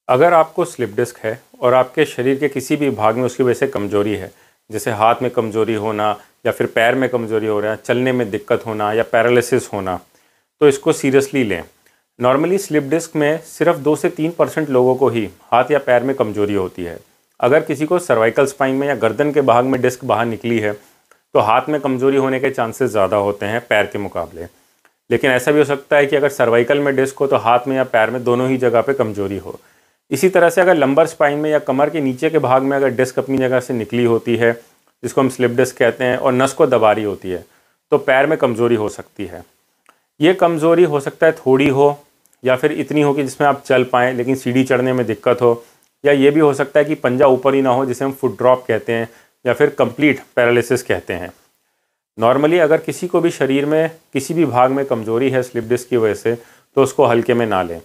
अगर आपको slip disc है और आपके शरीर के किसी भी भाग में उसकी वजह से कमज़ोरी है, जैसे हाथ में कमज़ोरी होना या फिर पैर में कमज़ोरी हो रहा है, चलने में दिक्कत होना या पैरालिसिस होना, तो इसको सीरियसली लें। नॉर्मली स्लिप डिस्क में सिर्फ 2 से 3% लोगों को ही हाथ या पैर में कमज़ोरी होती है। अगर किसी को सर्वाइकल स्पाइन में या गर्दन के भाग में डिस्क बाहर निकली है तो हाथ में कमज़ोरी होने के चांसेस ज़्यादा होते हैं पैर के मुकाबले। लेकिन ऐसा भी हो सकता है कि अगर सर्वाइकल में डिस्क हो तो हाथ में या पैर में दोनों ही जगह पे कमज़ोरी हो। इसी तरह से अगर लंबर स्पाइन में या कमर के नीचे के भाग में अगर डिस्क अपनी जगह से निकली होती है, जिसको हम स्लिप डिस्क कहते हैं, और नस को दबा रही होती है, तो पैर में कमज़ोरी हो सकती है। ये कमज़ोरी हो सकता है थोड़ी हो या फिर इतनी हो कि जिसमें आप चल पाएँ लेकिन सीढ़ी चढ़ने में दिक्कत हो, या ये भी हो सकता है कि पंजा ऊपर ही ना हो, जिसे हम फुट ड्रॉप कहते हैं या फिर कंप्लीट पैरालिसिस कहते हैं। नॉर्मली अगर किसी को भी शरीर में किसी भी भाग में कमज़ोरी है स्लिप डिस्क की वजह से, तो उसको हल्के में ना लें।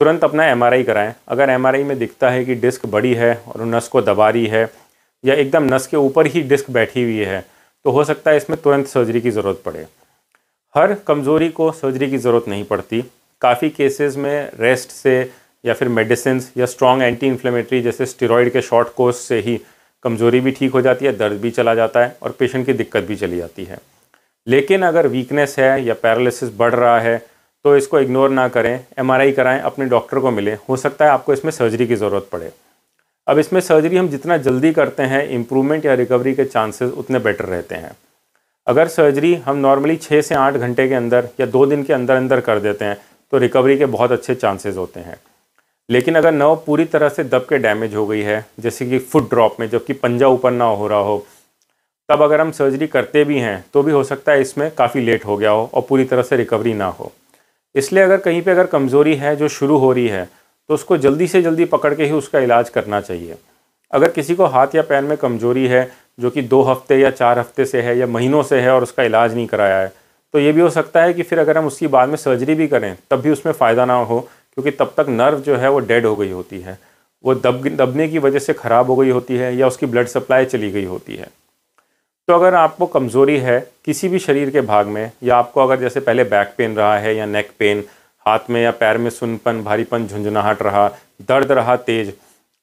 तुरंत अपना एमआरआई कराएं। अगर एमआरआई में दिखता है कि डिस्क बड़ी है और नस को दबा रही है या एकदम नस के ऊपर ही डिस्क बैठी हुई है, तो हो सकता है इसमें तुरंत सर्जरी की ज़रूरत पड़े। हर कमज़ोरी को सर्जरी की ज़रूरत नहीं पड़ती। काफ़ी केसेस में रेस्ट से या फिर मेडिसिन या स्ट्रॉन्ग एंटी इन्फ्लेमेटरी जैसे स्टेरॉइड के शॉर्ट कोर्स से ही कमज़ोरी भी ठीक हो जाती है, दर्द भी चला जाता है और पेशेंट की दिक्कत भी चली जाती है। लेकिन अगर वीकनेस है या पैरालिसिस बढ़ रहा है तो इसको इग्नोर ना करें, एमआरआई कराएं, अपने डॉक्टर को मिलें। हो सकता है आपको इसमें सर्जरी की ज़रूरत पड़े। अब इसमें सर्जरी हम जितना जल्दी करते हैं, इम्प्रूवमेंट या रिकवरी के चांसेस उतने बेटर रहते हैं। अगर सर्जरी हम नॉर्मली 6 से 8 घंटे के अंदर या 2 दिन के अंदर अंदर कर देते हैं तो रिकवरी के बहुत अच्छे चांसेस होते हैं। लेकिन अगर नर्व पूरी तरह से दब के डैमेज हो गई है, जैसे कि फुट ड्रॉप में जबकि पंजा ऊपर ना हो रहा हो, तब अगर हम सर्जरी करते भी हैं तो भी हो सकता है इसमें काफ़ी लेट हो गया हो और पूरी तरह से रिकवरी ना हो। इसलिए अगर कहीं पे अगर कमज़ोरी है जो शुरू हो रही है तो उसको जल्दी से जल्दी पकड़ के ही उसका इलाज करना चाहिए। अगर किसी को हाथ या पैर में कमज़ोरी है जो कि 2 हफ्ते या 4 हफ्ते से है या महीनों से है और उसका इलाज नहीं कराया है, तो ये भी हो सकता है कि फिर अगर हम उसकी बाद में सर्जरी भी करें तब भी उसमें फ़ायदा ना हो, क्योंकि तब तक नर्व जो है वो डेड हो गई होती है, वो दबने की वजह से ख़राब हो गई होती है या उसकी ब्लड सप्लाई चली गई होती है। तो अगर आपको कमज़ोरी है किसी भी शरीर के भाग में, या आपको अगर जैसे पहले बैक पेन रहा है या नेक पेन, हाथ में या पैर में सुन्नपन, भारीपन, झुंझुनाहट रहा, दर्द रहा तेज,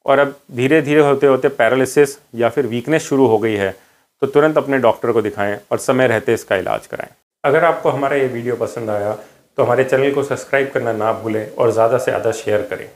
और अब धीरे धीरे होते होते पैरालिसिस या फिर वीकनेस शुरू हो गई है, तो तुरंत अपने डॉक्टर को दिखाएं और समय रहते इसका इलाज कराएं। अगर आपको हमारा ये वीडियो पसंद आया तो हमारे चैनल को सब्सक्राइब करना ना भूलें और ज़्यादा से ज़्यादा शेयर करें।